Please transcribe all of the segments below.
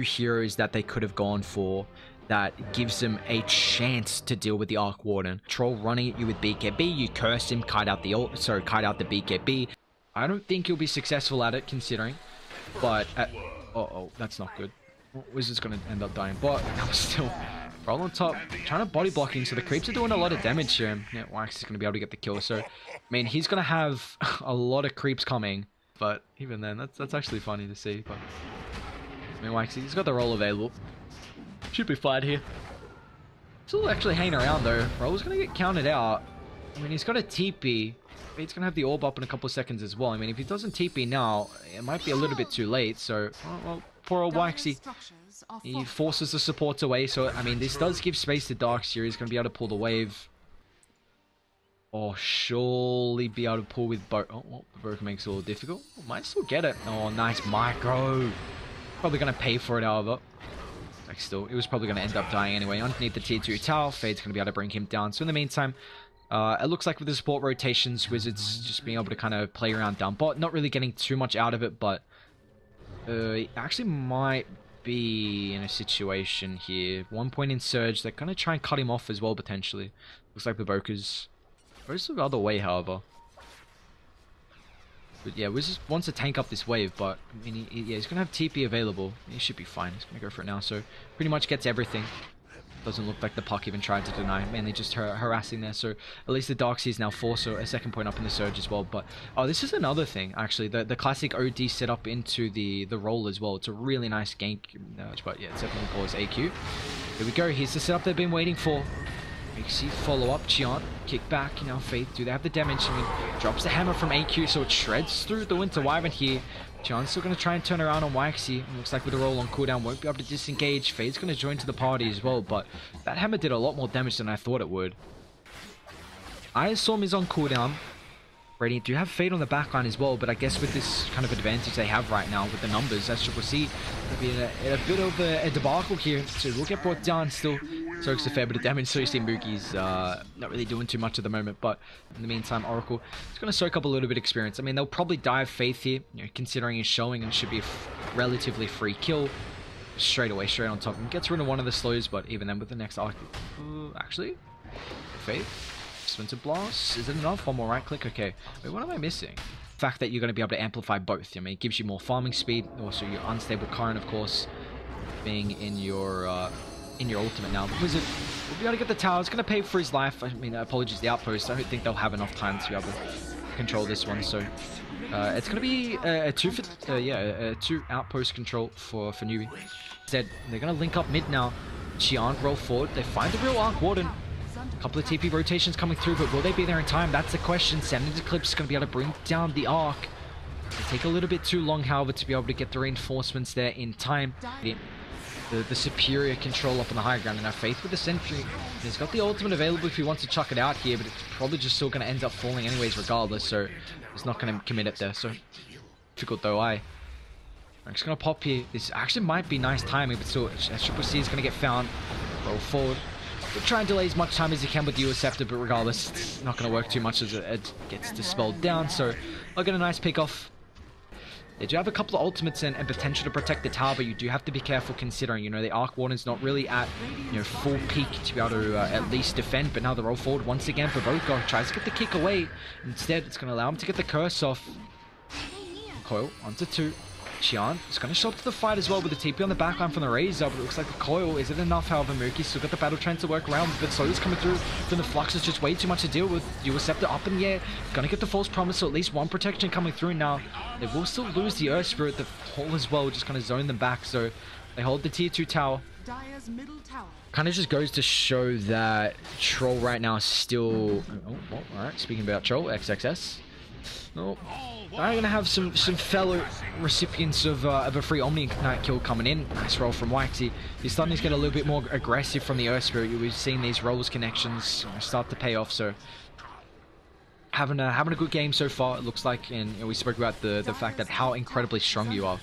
few heroes that they could have gone for that gives them a chance to deal with the Arc Warden. Troll running at you with BKB, you curse him, kite out the BKB. I don't think he'll be successful at it, considering. But uh-oh, that's not good. Wizard's gonna end up dying, but still, roll on top, trying to body blocking, so the creeps are doing a lot of damage here. Yeah, Wax is gonna be able to get the kill, so, I mean, he's gonna have a lot of creeps coming, but even then, that's actually funny to see, but, I mean, Wax, he's got the roll available. Should be fine here. Still actually hanging around, though. Roll's gonna get counted out. I mean, he's got a TP. He's gonna have the orb up in a couple of seconds as well. I mean, if he doesn't TP now, it might be a little bit too late, so, well, poor old Waxy. He forces the supports away, so, I mean, this does give space to Darkseer. He's going to be able to pull the wave. Oh, surely be able to pull with Boat. Oh, well, the broken makes it a little difficult. Oh, might still get it. Oh, nice micro. Probably going to pay for it, however. Like, still, he was probably going to end up dying anyway. Underneath the tier 2 tower, Fade's going to be able to bring him down. So, in the meantime, it looks like with the support rotations, Wizards just being able to kind of play around down bot. Not really getting too much out of it, but he actually might be in a situation here. 1 point in Surge. They're going to try and cut him off as well, potentially. Looks like the Bokers goes the other way, however. But yeah, Wizards wants to tank up this wave, but I mean, yeah, he's going to have TP available. He should be fine. He's going to go for it now, so pretty much gets everything. Doesn't look like the puck even tried to deny, mainly just harassing there. So at least the Darkseer is now 4, so a second point up in the Surge as well. But oh, this is another thing actually. The classic OD setup into the roll as well. It's a really nice gank, but yeah, it's definitely calls AQ. Here we go. Here's the setup they've been waiting for. Mixie follow up, Chiant, kick back, you know, Faith, do they have the damage? I mean, drops the hammer from AQ, so it shreds through the Winter Wyvern here. Chiant's still going to try and turn around on Waxy. Looks like with the roll on cooldown, won't be able to disengage. Fade's going to join to the party as well, but that hammer did a lot more damage than I thought it would. Iron Storm is on cooldown. Radiant do have Fade on the backline as well, but I guess with this kind of advantage they have right now with the numbers, as you will see, it'll be a bit of a debacle here. So we'll get brought down still. Soaks a fair bit of damage, so you see Mookie's not really doing too much at the moment, but in the meantime, Oracle is going to soak up a little bit of experience. I mean, they'll probably die of Faith here, you know, considering he's showing, and should be a relatively free kill. Straight away, straight on top. And gets rid of one of the slows, but even then with the next arc... actually? Faith? Splinter Blast? Is it enough? One more right click? Okay. Wait, what am I missing? The fact that you're going to be able to amplify both. I mean, it gives you more farming speed. Also, your unstable current, of course, being in your ultimate now. Wizard will be able to get the tower. It's going to pay for his life. I mean, apologies, the outpost. I don't think they'll have enough time to be able to control this one. So, it's going to be a 2 outpost control for Newbee. Instead, they're going to link up mid now. Chiant roll forward. They find the real Arc Warden. A couple of TP rotations coming through, but will they be there in time? That's the question. Sending Eclipse is going to be able to bring down the Arc. They take a little bit too long, however, to be able to get the reinforcements there in time. The superior control up on the high ground, and our Faith with the Sentry. He's got the ultimate available if he wants to chuck it out here, but it's probably just still going to end up falling anyways regardless, so he's not going to commit it there. So difficult though. I'm just going to pop here. This actually might be nice timing, but still, SCC is going to get found. Roll forward. We'll try and delay as much time as you can with the Scepter, but regardless, it's not going to work too much as it gets dispelled down, so I'll get a nice pick off. They do have a couple of ultimates and potential to protect the tower, but you do have to be careful considering, you know, the Arc Warden's not really at, you know, full peak to be able to at least defend, but now the roll forward once again for Boka. Tries to get the kick away. Instead, it's going to allow him to get the curse off. Coil onto 2. Chiant is going to show up to the fight as well with the TP on the backline from the Razor, but it looks like the Coil isn't enough. However, Mookie's still got the Battle Trend to work around, but Soda's coming through from the Flux is just way too much to deal with. Scepter up in the air, going to get the False Promise, so at least one protection coming through now. They will still lose the Earth Spirit, the Hole as well, just going to zone them back, so they hold the tier 2 tower. Kind of just goes to show that Troll right now is still... Oh, well, alright, speaking about Troll, XXS. Oh, I'm going to have some fellow recipients of a free Omni Knight kill coming in. Nice roll from Waxy. He's starting to get a little bit more aggressive from the Earth Spirit. We've seen these rolls connections start to pay off, so having a good game so far, it looks like. And you know, we spoke about the fact that how incredibly strong you are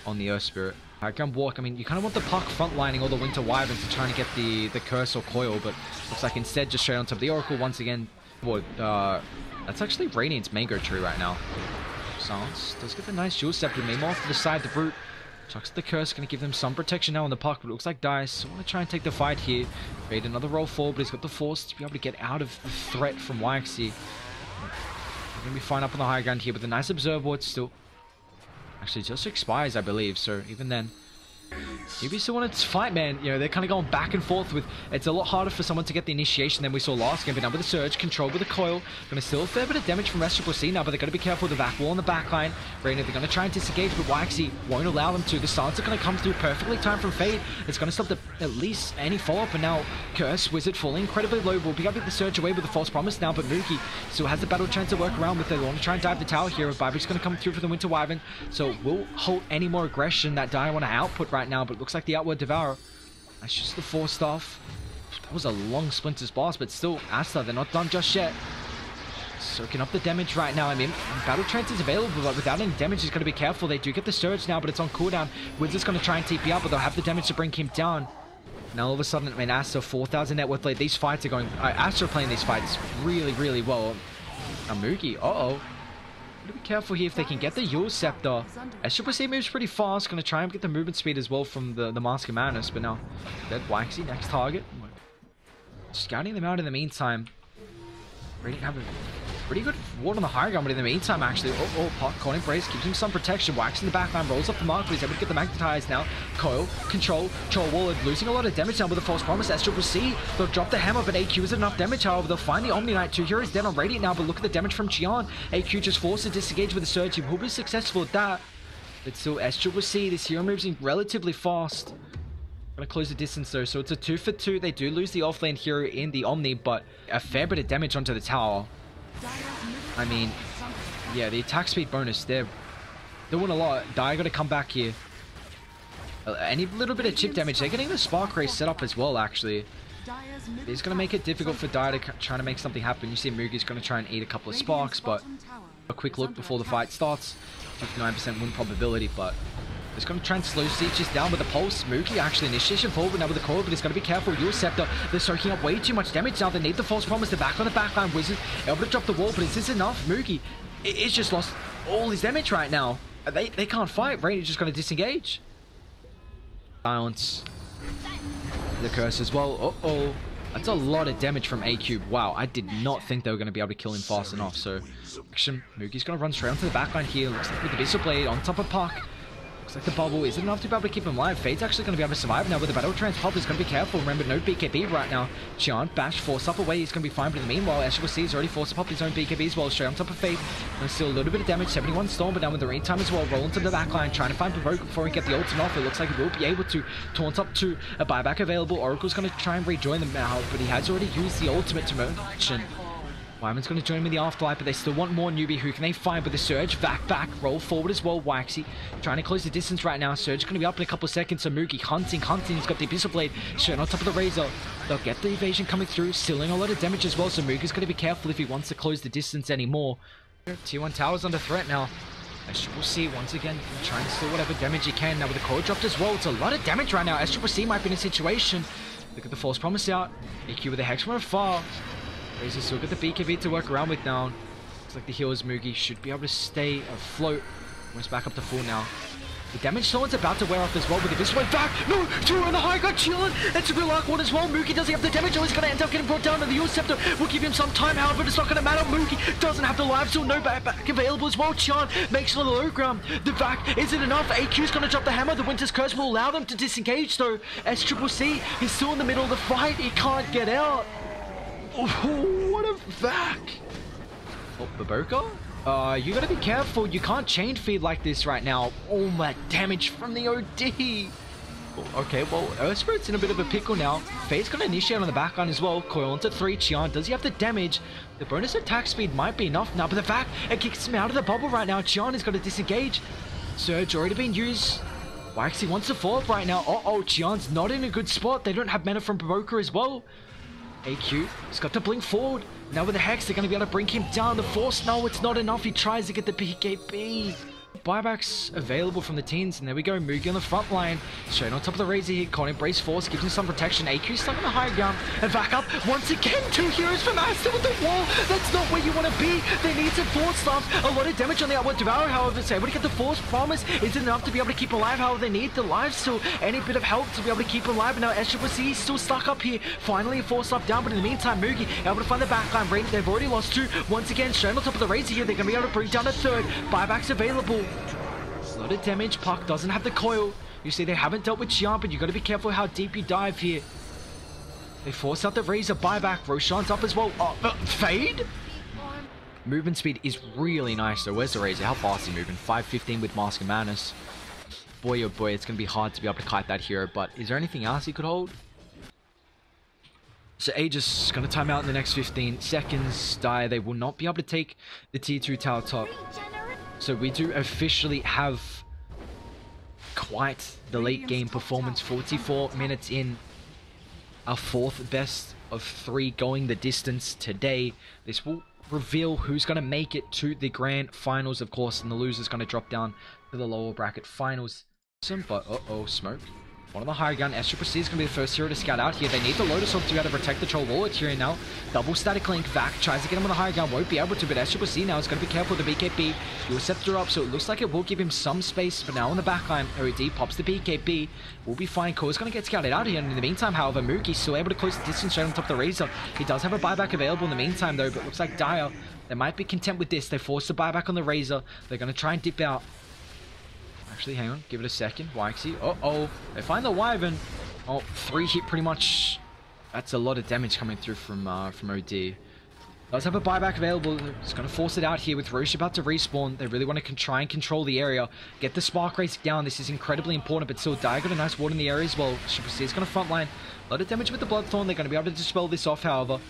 on the Earth Spirit. Background walk, I mean, you kind of want the puck frontlining all the Winter Wyverns to try and get the curse or coil, but looks like instead just straight on top of the Oracle once again. Well, that's actually Radiant's Mango Tree right now. Silence does get the nice Jewel Scepter. Meanwhile, to the side, the Brute Chucks the curse, going to give them some protection now on the puck, but it looks like Dice want to try and take the fight here. Made another roll forward, but he's got the force to be able to get out of the threat from YXC. We're going to be fine up on the high ground here, but the nice observe ward still actually just expires, I believe, so even then Newbee still wanted to fight, man. You know, they're kind of going back and forth with... It's a lot harder for someone to get the initiation than we saw last game, but now with the surge, controlled with the coil. Going to steal a fair bit of damage from SLI now, but they're going to be careful with the back wall on the back line. Rainer, they're going to try and disengage, but YXC won't allow them to. The silence are going to come through perfectly timed from Fade. It's going to stop at least any follow-up, and now Curse, Wizard falling incredibly low. Will be able to get the surge away with the false promise now, but Mookie still has the battle chance to work around with it. They want to try and dive the tower here. Bybe's going to come through for the Winter Wyvern, so we'll halt any more aggression that Dire want to output right now, but looks like the Outward Devourer. That's just the 4 staff. That was a long Splinter's blast, but still, Aster, they're not done just yet. Soaking up the damage right now. I mean, Battle Trance is available, but without any damage, he's got to be careful. They do get the surge now, but it's on cooldown. Wizard's going to try and TP up, but they'll have the damage to bring him down. Now all of a sudden, I mean, Aster, 4,000 net worth lead. These fights are going... Aster playing these fights really, really well. Mookie, uh-oh. Be careful here if they can get the Yule Scepter. SLI moves pretty fast. Going to try and get the movement speed as well from the Mask of Madness. But now, dead YXC, next target. Scouting them out in the meantime. Ready to have a pretty good ward on the high ground, but in the meantime, actually, caught in brace, gives him some protection. Wax in the backline, rolls up the mark, but he's able to get the magnetized now. Coil, control, Wall, losing a lot of damage now with the false promise. SLI, they'll drop the hammer, but AQ is enough damage. However, they'll find the Omni Knight. 2 heroes dead on Radiant now, but look at the damage from Qian. AQ just forced to disengage with the surge. He will be successful at that. But still, SLI, this hero moves in relatively fast. Gonna close the distance though, so it's a 2 for 2. They do lose the offlane hero in the Omni, but a fair bit of damage onto the tower. I mean, yeah, the attack speed bonus, they're doing a lot. Dire got to come back here. Any little bit of chip damage, they're getting the Spark Ray set up as well, actually. It's going to make it difficult for Dire to try to make something happen. You see Moogie's going to try and eat a couple of sparks, but a quick look before the fight starts. 59% win probability, but it's going to try and slow Sieges down with the pulse. Mookie actually initiation forward now with the coil, but he's got to be careful. Yule Scepter, they're soaking up way too much damage now. They need the false promise. They're back on the backline. Wizard able to drop the wall, but is this enough? Mookie, it's just lost all his damage right now. They can't fight. Rainer's just going to disengage. Silence. The curse as well. Uh-oh. That's a lot of damage from AQ. Wow, I did not think they were going to be able to kill him fast enough. So, action. Mookie's going to run straight onto the backline here. Looks like with the Abyssal Blade on top of Puck. Looks like the bubble isn't enough to be able to keep him alive. Fade's actually going to be able to survive now with the Battle Trance pop. He's going to be careful. Remember, no BKB right now. Qian, bash, force up away. He's going to be fine. But in the meanwhile, SLI has already forced to pop his own BKB as well. Straight on top of Fade. And still a little bit of damage. 71 Storm, but down with the rain time as well. Roll into the backline. Trying to find Provoke before he get the ultimate off. It looks like he will be able to taunt up to a buyback available. Oracle's going to try and rejoin them now, but he has already used the ultimate to move action. Wyman's going to join him in the afterlife, but they still want more. Newbee. Who can they find with the surge? Back, roll forward as well. YXC trying to close the distance right now. Surge going to be up in a couple of seconds. So Mookie hunting. He's got the Abyssal Blade straight on top of the Razor. They'll get the evasion coming through, stealing a lot of damage as well. So Mookie's going to be careful if he wants to close the distance anymore. Tier 1 tower's under threat now. SLI once again trying to steal whatever damage he can. Now with the core dropped as well, it's a lot of damage right now. SLI might be in a situation. Look at the false promise out. AQ with the Hex from afar. Razor still got the BKB to work around with now. Looks like the healers Moogie should be able to stay afloat. Almost back up to full now. The damage someone's about to wear off as well with the Abyssal Blade back. No, two on the high ground, chilling. It's a real arc one as well. Mookie doesn't have the damage, so he's going to end up getting brought down. And the Yule Scepter will give him some time, however, it's not going to matter. Mookie doesn't have the life, so no back available as well. Qian makes it on the low ground. The back isn't enough. AQ's going to drop the hammer. The Winter's Curse will allow them to disengage, though. SLI is still in the middle of the fight. He can't get out. Oh, what a vac! Oh, Baboka? You gotta be careful. You can't chain feed like this right now. Oh, my damage from the OD. Oh, okay, well, Earth Spirit's in a bit of a pickle now. Fade's gonna initiate on the back line as well. Coil onto 3. Qian, does he have the damage? The bonus attack speed might be enough now, but the vac, it kicks him out of the bubble right now. Qian is gonna disengage. Surge already been used. YXC wants to fall up right now. Uh-oh, Qian's not in a good spot. They don't have mana from Provoker as well. AQ, he's got to blink forward. Now with the Hex, they're going to be able to bring him down. The Force, no, it's not enough. He tries to get the BKB. Buybacks available from the teens, and there we go. Newbee on the front line, straight on top of the Razor here. Con embrace force, gives him some protection. AQ stuck on the high ground, and back up once again. 2 heroes from Aster with the wall. That's not where you want to be. They need some force stuff. A lot of damage on the outward Devour, however, is able to get the force promise. Isn't enough to be able to keep alive. However, they need the life still. Any bit of help to be able to keep alive. And now SLI is still stuck up here. Finally, a force up down, but in the meantime, Newbee able to find the backline. Radiant, they've already lost 2. Once again, straight on top of the Razor here. They're going to be able to bring down a 3rd. Buybacks available. A lot of damage. Puck doesn't have the coil. You see, they haven't dealt with Xian, but you got to be careful how deep you dive here. They force out the Razor buyback. Roshan's up as well. Fade? Movement speed is really nice though. Where's the Razor? How fast is he moving? 515 with Mask of Madness. Boy, oh boy, it's going to be hard to be able to kite that hero, but is there anything else he could hold? So Aegis is going to time out in the next 15 seconds. Die. They will not be able to take the tier 2 tower top. So we do officially have quite the late game performance. 44 minutes in. Our 4th best of 3 going the distance today. This will reveal who's going to make it to the grand finals, of course, and the loser's going to drop down to the lower bracket finals. But smoke. One of the higher gun, SLI is going to be the first hero to scout out here. They need the Lotus Orb to be able to protect the Troll Warlord here now. Double static link. Vac tries to get him on the higher gun, won't be able to, but SLI now is going to be careful with the BKB. He'll Scepter up, so it looks like it will give him some space. But now on the backline, OD pops the BKB. We'll be fine. Core's going to get scouted out here. And in the meantime, however, Mookie's still able to close the distance straight on top of the Razor. He does have a buyback available in the meantime, though, but looks like Dire, they might be content with this. They force the buyback on the Razor. They're going to try and dip out. Actually, hang on. Give it a second. YXE. They find the Wyvern. 3 hit pretty much. That's a lot of damage coming through from OD. Does have a buyback available. It's going to force it out here with Roche about to respawn. They really want to try and control the area. Get the Spark Race down. This is incredibly important, but still, Dire got a nice ward in the area as well. SLI is going to frontline. A lot of damage with the Bloodthorn. They're going to be able to dispel this off, however.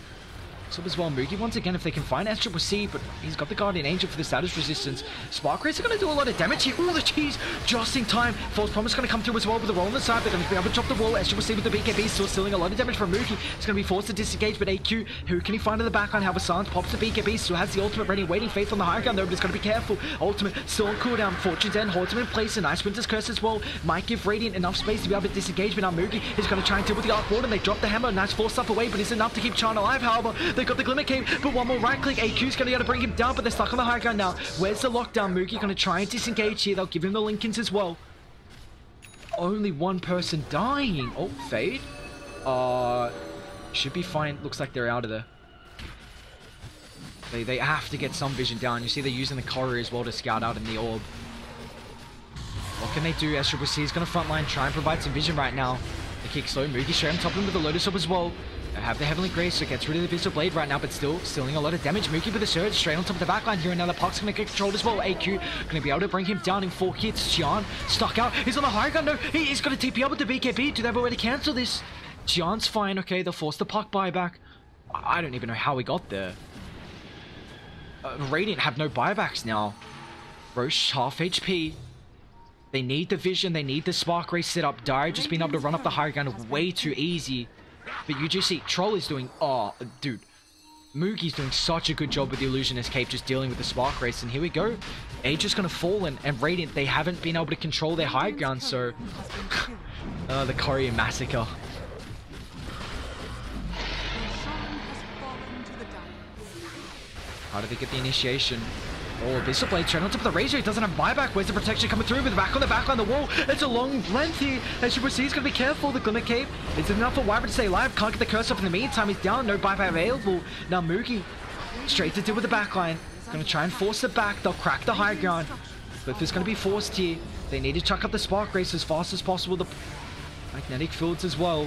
So as well, Newbee once again, if they can find SLI, but he's got the Guardian Angel for the status resistance. Spark Race are going to do a lot of damage here. Oh, the cheese, just in time. False Promise going to come through as well with the roll on the side. They're going to be able to drop the wall. SLI with the BKB still stealing a lot of damage from Newbee. He's going to be forced to disengage, but AQ, who can he find in the backline? However, Silence pops the BKB, still has the ultimate ready, waiting faith on the high ground though, but he's got to be careful. Ultimate still on cooldown. Fortune's End holds him in place. A nice Winter's Curse as well. Might give Radiant enough space to be able to disengage, but now Newbee is going to try and deal with the Arc Ward, and they drop the hammer. Nice force up away, but it's enough to keep Chan alive. However, they got the Glimmer Cape. But one more right click, AQ's going to be able to bring him down, but they're stuck on the high ground now. Where's the lockdown? Newbee going to try and disengage here. They'll give him the Linkens as well. Only one person dying. Oh, fade. Should be fine. Looks like they're out of there. They have to get some vision down. You see they're using the Courier as well to scout out in the orb. What can they do? SLI is going to frontline, try and provide some vision right now. They kick slow. Newbee straight on top of him with the Lotus Orb as well. They have the Heavenly Grace, so it gets rid of the Visible Blade right now, but still stealing a lot of damage. Newbee with the Surge straight on top of the backline here, and now the Puck's going to get controlled as well. AQ going to be able to bring him down in 4 hits. Xian stuck out. He's on the high ground. No, he's going to TP up with the BKB. Do they have a way to cancel this? Xian's fine. Okay, they'll force the Puck buyback. I don't even know how we got there. Radiant have no buybacks now. Roche half HP. They need the vision. They need the Spark Race set up. Dire just being able to run up the high ground way too easy. But you just see, Troll is doing, dude. Moogie's doing such a good job with the Illusionist Cape, just dealing with the Spark Race. And here we go. Age is going to fall, and Radiant, they haven't been able to control their high ground, so... the Courier Massacre. How did they get the initiation? Oh, Visible Blade straight on top of the Razor. He doesn't have buyback. Where's the protection coming through? With the back on the backline, the wall. It's a long length here. SLI is going to be careful. The Glimmer Cape is enough for Wyvern to stay alive. Can't get the curse up in the meantime. He's down. No buyback available. Now Newbee straight to deal with the backline. Going to try and force it back. They'll crack the high ground. But there's going to be forced here. They need to chuck up the Spark Race as fast as possible. The Magnetic Fields as well.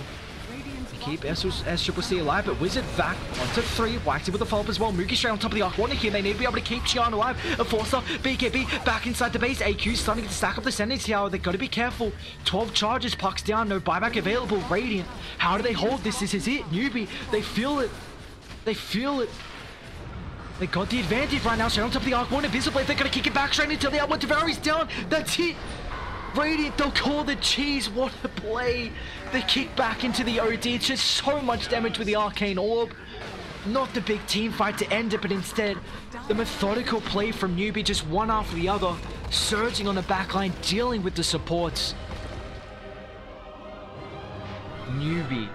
Keep SLI alive, but Wizard Vac onto 3, whacked it with the follow-up as well. Moogie straight on top of the Arc Warning here. They need to be able to keep Xian alive. A force-up, BKB back inside the base. AQ starting to stack up the Sending Tower. They've got to be careful. 12 charges, Pucks down, no buyback available. Radiant, how do they hold this? This is it. Newbee, they feel it. They feel it. They got the advantage right now. Straight on top of the Arc Warning, Visible Blade. They're going to kick it back straight until the outward Devour is down. That's it. Radiant, they'll call the cheese. What a play. They kick back into the OD. It's just so much damage with the Arcane Orb. Not the big team fight to end it, but instead the methodical play from Newbee, just one after the other, surging on the backline, dealing with the supports. Newbee